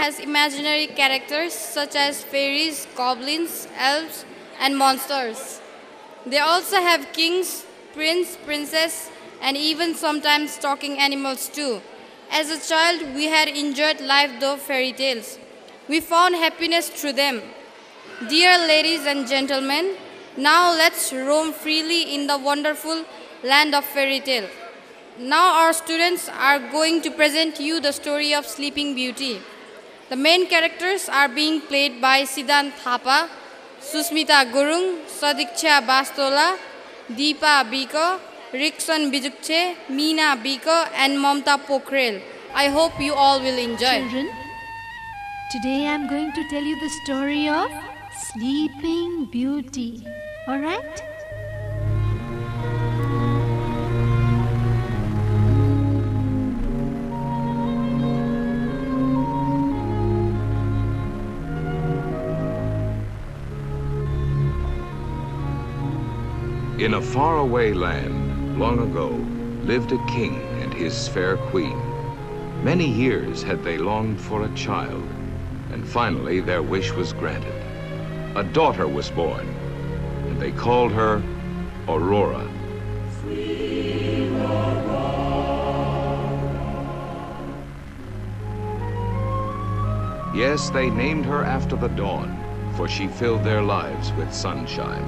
has imaginary characters such as fairies, goblins, elves, and monsters. They also have kings, prince, princess, and even sometimes talking animals too. As a child, we had enjoyed life through fairy tales. We found happiness through them. Dear ladies and gentlemen, now let's roam freely in the wonderful land of fairy tale. Now our students are going to present you the story of Sleeping Beauty. The main characters are being played by Sidhant Thapa, Sushmita Gurung, Sadikshya Bastola, Dipa Biko, Rickson Bijukche, Mina Biko, and Mamta Pokhrel. I hope you all will enjoy. Children, today I am going to tell you the story of Sleeping Beauty. Alright? In a faraway land, long ago, lived a king and his fair queen. Many years had they longed for a child, and finally their wish was granted. A daughter was born, and they called her Aurora. Sweet Aurora. Yes, they named her after the dawn, for she filled their lives with sunshine.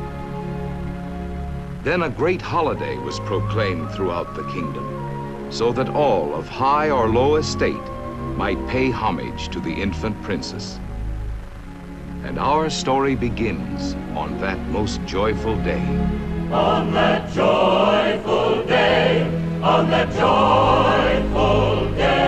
Then a great holiday was proclaimed throughout the kingdom, so that all of high or low estate might pay homage to the infant princess. And our story begins on that most joyful day. On that joyful day, on that joyful day.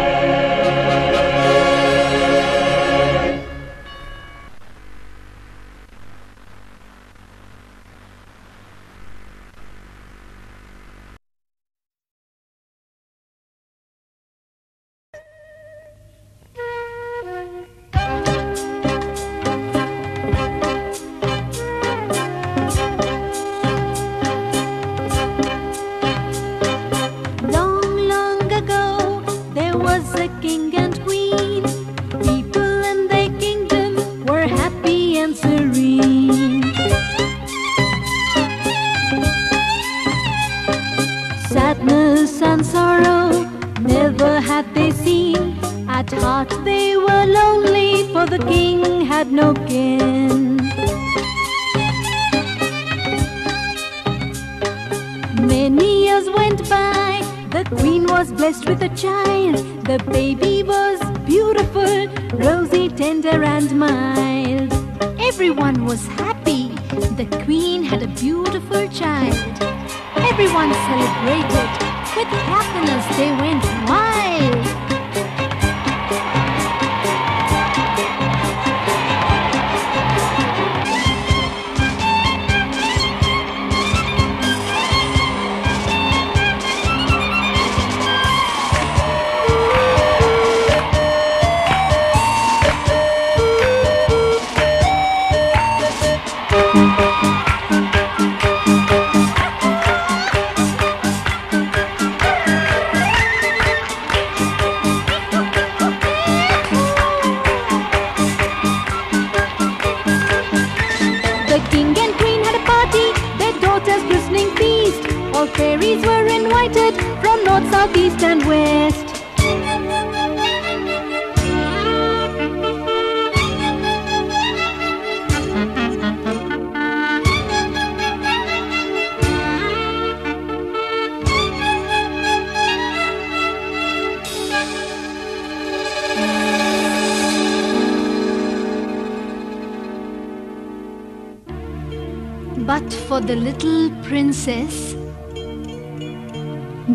But for the little princess,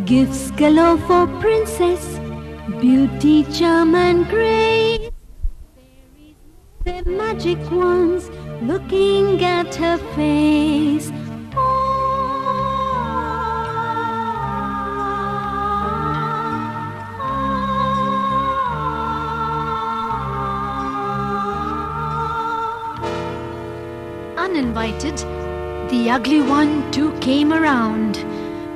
gifts galore for princess, beauty, charm and grace. They're magic ones looking at her face. Uninvited, the ugly one too came around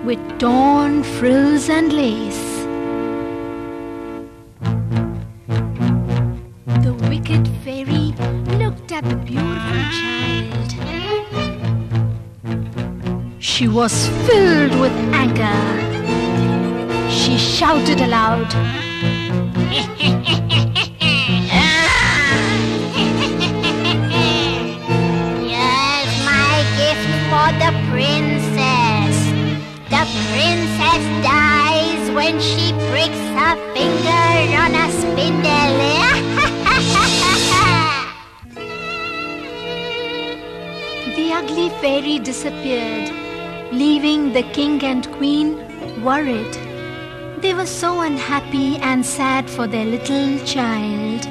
with torn frills and lace. The wicked fairy looked at the beautiful child. She was filled with anger. She shouted aloud, Here's my gift for the princess. The princess dies when she pricks her finger on a spindle. The ugly fairy disappeared, leaving the king and queen worried. They were so unhappy and sad for their little child.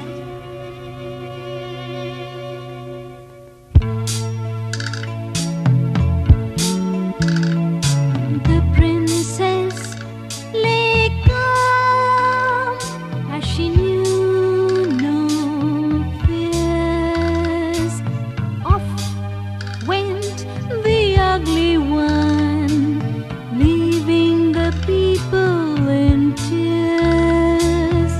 The princess lay calm as she knew no fears. Off went the ugly one, leaving the people in tears.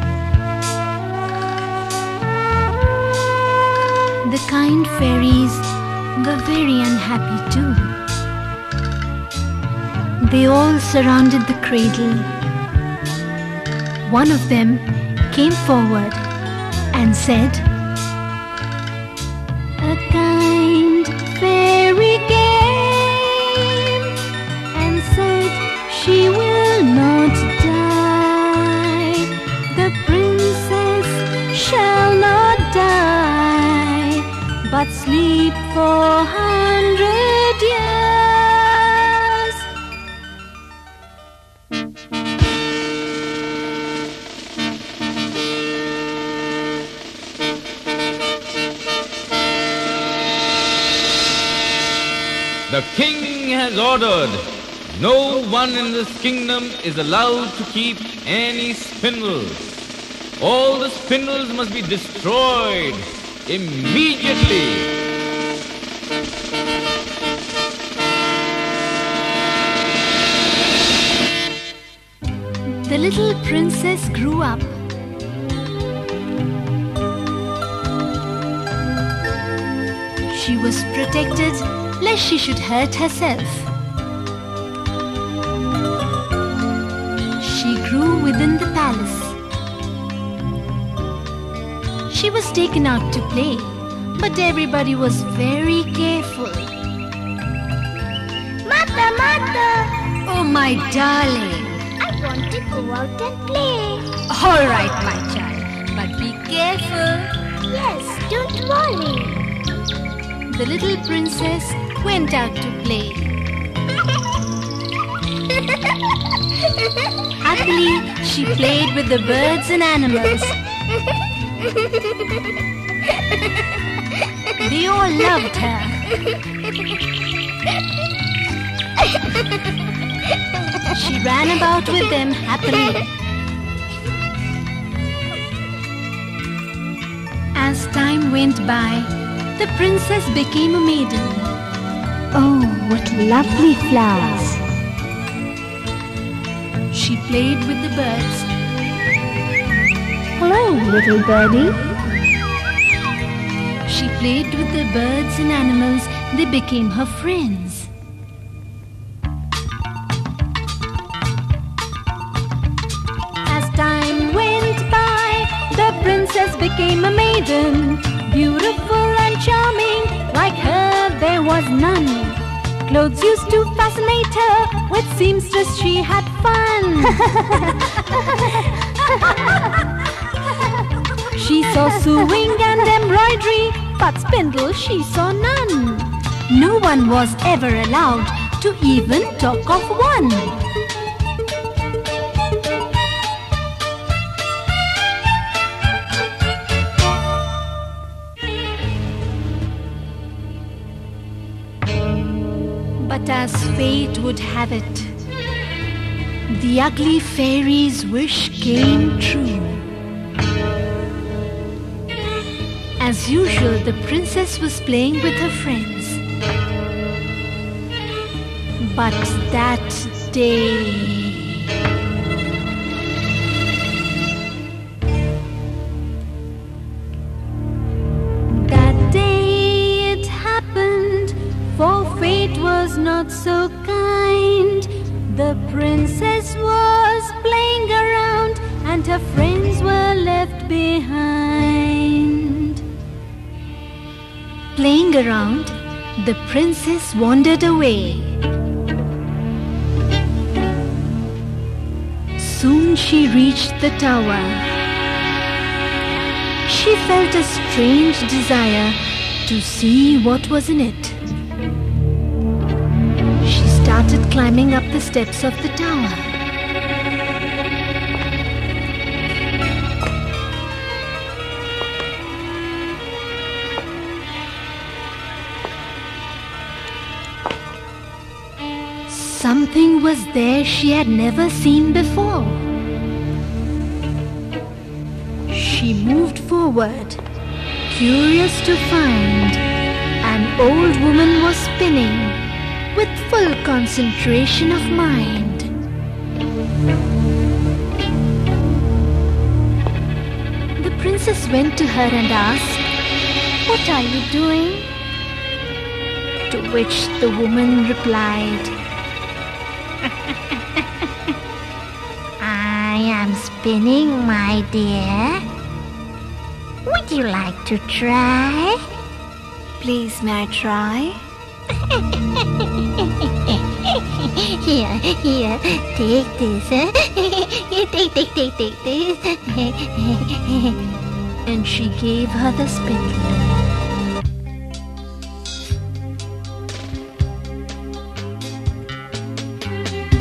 The kind fairies were very unhappy too. They all surrounded the cradle. One of them came forward and said, "A kind fairy came and said she will not die. The princess shall not die, but sleep for 100 years." The king has ordered, no one in this kingdom is allowed to keep any spindles. All the spindles must be destroyed immediately. The little princess grew up. She was protected lest she should hurt herself. She grew within the palace. She was taken out to play, but everybody was very careful. Mother, Oh, my darling. I want to go out and play. All right, my child, but be careful. Yes, don't worry. The little princess went out to play. Happily, she played with the birds and animals. They all loved her. She ran about with them happily. As time went by, the princess became a maiden. Oh, what lovely flowers! She played with the birds. Hello, little birdie. She played with the birds and animals. They became her friends. As time went by, the princess became a maiden. Beautiful and charming, like her there was none. Clothes used to fascinate her, with seamstress she had fun. She saw sewing and embroidery, but spindle she saw none. No one was ever allowed to even talk of one. But as fate would have it, the ugly fairy's wish came true. As usual, the princess was playing with her friends. But that day... was not so kind. The princess was playing around and her friends were left behind. Playing around, the princess wandered away. Soon she reached the tower. She felt a strange desire to see what was in it. She started climbing up the steps of the tower. Something was there she had never seen before. She moved forward, curious to find an old woman was spinning with full concentration of mind. The princess went to her and asked, "What are you doing?" To which the woman replied, I am spinning, my dear. Would you like to try? "Please, may I try?" Here, take this. Take this. And she gave her the spindle.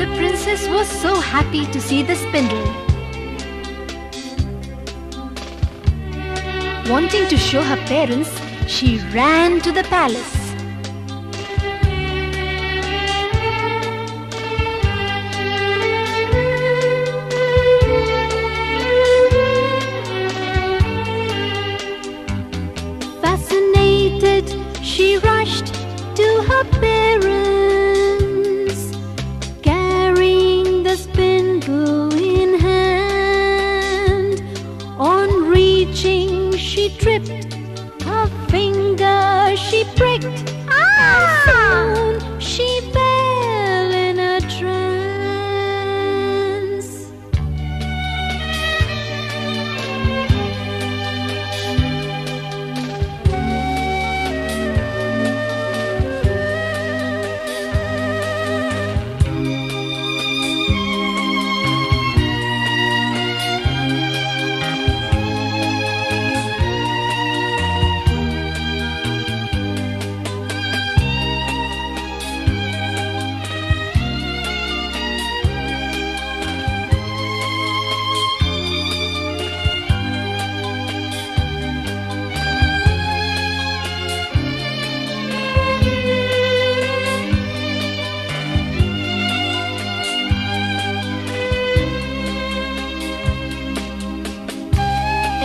The princess was so happy to see the spindle. Wanting to show her parents, she ran to the palace. Fascinated, she rushed to her parents, carrying the spindle in hand. On reaching, she tripped, her finger she pricked, and soon she fell in a trance.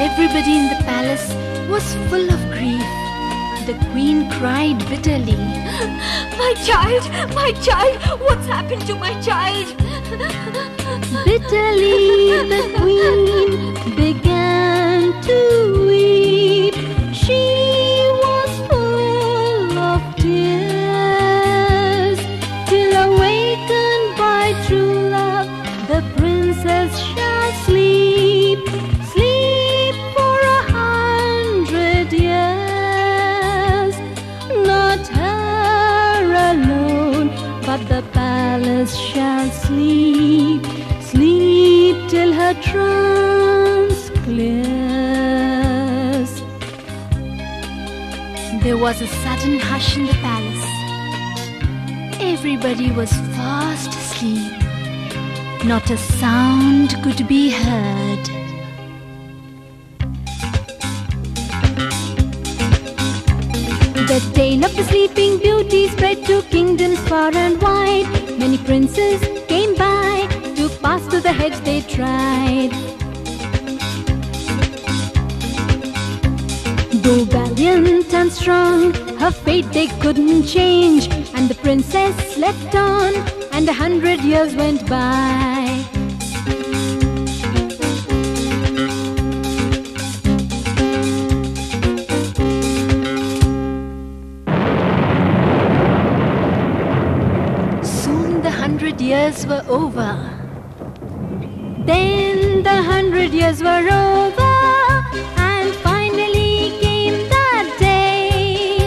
Everybody in the palace was full of grief. The queen cried bitterly. My child, what's happened to my child? Bitterly the queen began to weep. She was full of tears, till awakened by true love, the princess shall sleep. Sleep for 100 years. Not her alone, but the palace shall sleep. Sleep till her trance clears. There was a sudden hush in the palace. Everybody was fast asleep. Not a sound could be heard. The tale of the Sleeping Beauty spread to kingdoms far and wide. Many princes came by, to pass through the hedge they tried. Though valiant and strong, her fate they couldn't change. And the princess slept on, and 100 years went by. years were over. Then the 100 years were over, and finally came that day.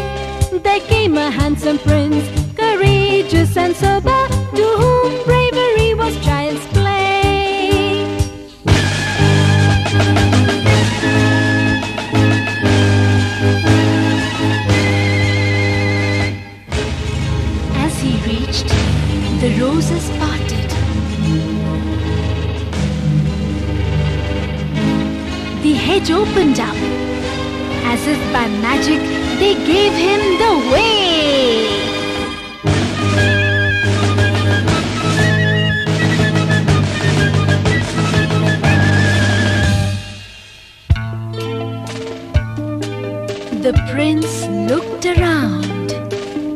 There came a handsome prince, courageous and sober, to whom bravery was child's play. As he reached, the roses parted. The hedge opened up. As if by magic, they gave him the way. The prince looked around.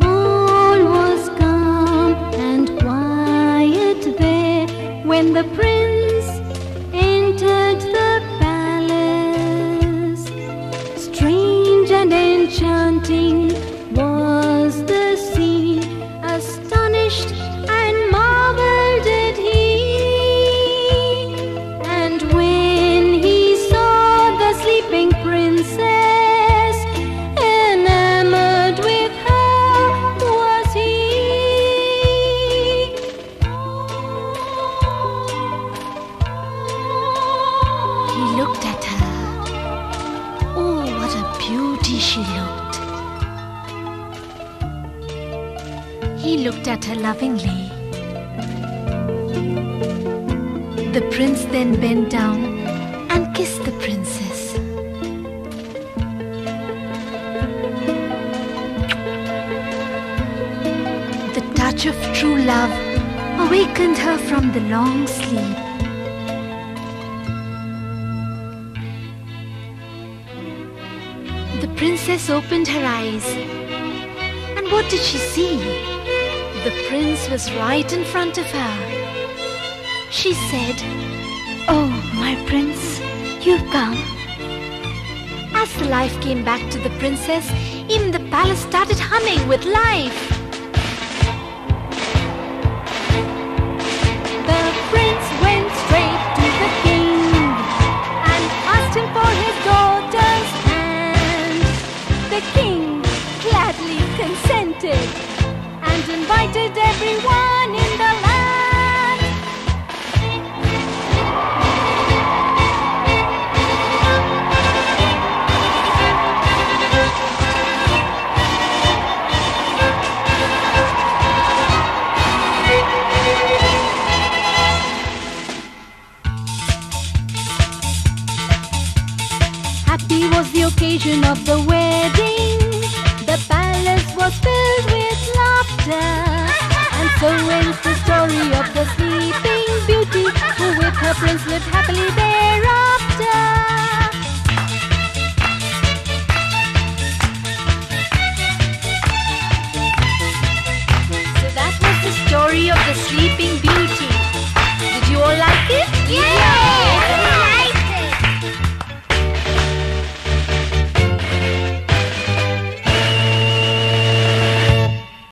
All was calm and quiet there when the prince entered the palace. Strange and enchanting was the scene. Astonished and marveled did he. And when he saw the sleeping princess, enamored with her was he. He looked at her. Oh, what a beauty she looked. He looked at her lovingly. The prince then bent down and kissed the princess. The touch of true love awakened her from the long sleep. The princess opened her eyes. And what did she see? The prince was right in front of her. She said, "Oh, my prince, you've come." As the life came back to the princess, even the palace started humming with life. The prince went straight to the king and asked him for his daughter's hand. The king gladly consented and invited everyone in the land. Happy was the occasion of the wedding. The palace was filled with laughter. And so ends the story of the Sleeping Beauty, who with her prince lived happily thereafter. So that was the story of the Sleeping Beauty.